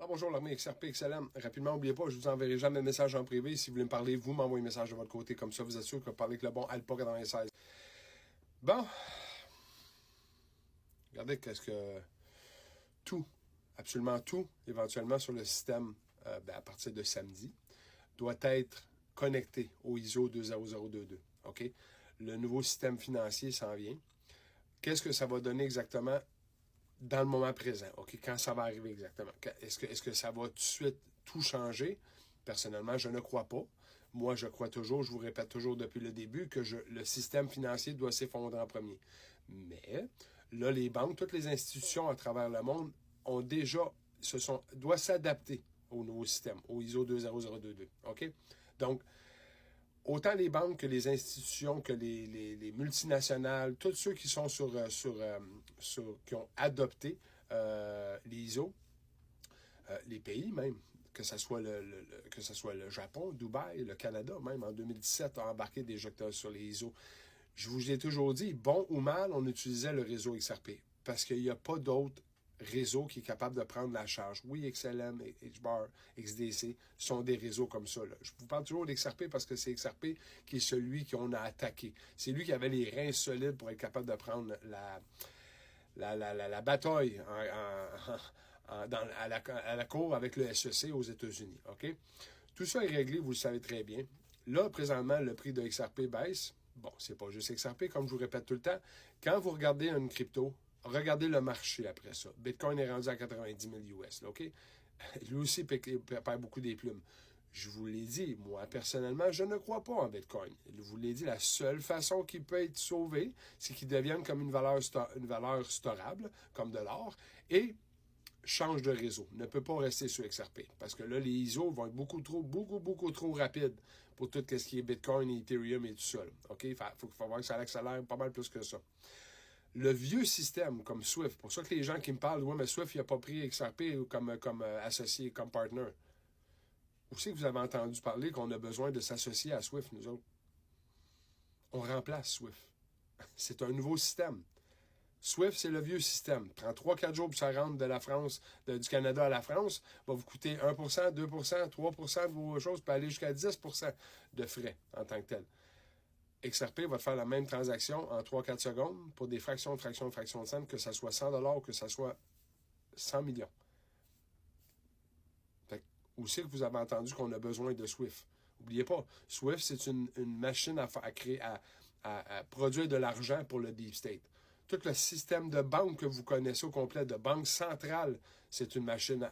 Ah bonjour, l'armée XRP, excellent. Rapidement, n'oubliez pas, je vous enverrai jamais de message en privé. Si vous voulez me parler, vous m'envoyez un message de votre côté. Comme ça, vous êtes sûr que vous parlez avec le bon Alpa 96. Bon, regardez qu'est-ce que tout, absolument tout, éventuellement sur le système, à partir de samedi, doit être connecté au ISO 20022. OK? Le nouveau système financier s'en vient. Qu'est-ce que ça va donner exactement dans le moment présent? OK? Quand ça va arriver exactement? Est-ce que ça va tout de suite tout changer? Personnellement, je ne crois pas. Moi, je crois toujours, je vous répète toujours depuis le début, que le système financier doit s'effondrer en premier. Mais là, les banques, toutes les institutions à travers le monde ont déjà, doivent s'adapter au nouveau système, au ISO 20022. OK? Donc, autant les banques que les institutions, que les multinationales, tous ceux qui sont qui ont adopté les ISO, les pays même, que ce soit le Japon, Dubaï, le Canada, même en 2017, a embarqué déjà sur les ISO. Je vous ai toujours dit, bon ou mal, on utilisait le réseau XRP parce qu'il n'y a pas d'autre réseau qui est capable de prendre la charge. Oui, XLM, HBAR, XDC sont des réseaux comme ça. Là. Je vous parle toujours d'XRP parce que c'est XRP qui est celui qu'on a attaqué. C'est lui qui avait les reins solides pour être capable de prendre la bataille à la cour avec le SEC aux États-Unis. OK? Tout ça est réglé, vous le savez très bien. Là, présentement, le prix de XRP baisse. Bon, c'est pas juste XRP, comme je vous répète tout le temps. Quand vous regardez une crypto, regardez le marché après ça. Bitcoin est rendu à 90 000 US, là, OK? Lui aussi perd beaucoup des plumes. Je vous l'ai dit, moi, personnellement, je ne crois pas en Bitcoin. Je vous l'ai dit, la seule façon qu'il peut être sauvé, c'est qu'il devienne comme une valeur storable, comme de l'or, et change de réseau. Ne peut pas rester sur XRP. Parce que là, les ISO vont être beaucoup trop rapides pour tout ce qui est Bitcoin, Ethereum et tout ça. OK? Il faut voir que ça accélère pas mal plus que ça. Le vieux système, comme Swift, pour ça que les gens qui me parlent, ouais, mais Swift, il n'a pas pris XRP comme associé, comme partner. Où c'est que vous avez entendu parler qu'on a besoin de s'associer à Swift, nous autres? On remplace Swift. C'est un nouveau système. Swift, c'est le vieux système. Prend 3-4 jours pour ça rentre de la France, du Canada à la France. Va vous coûter 1%, 2%, 3% de vos choses, peut aller jusqu'à 10% de frais en tant que tel. XRP va te faire la même transaction en 3-4 secondes pour des fractions de cents, que ça soit 100 $ ou que ça soit 100 millions. Où c'est que vous avez entendu qu'on a besoin de Swift? N'oubliez pas, Swift, c'est une machine à créer, à produire de l'argent pour le Deep State. Tout le système de banque que vous connaissez au complet, de banque centrale, c'est une machine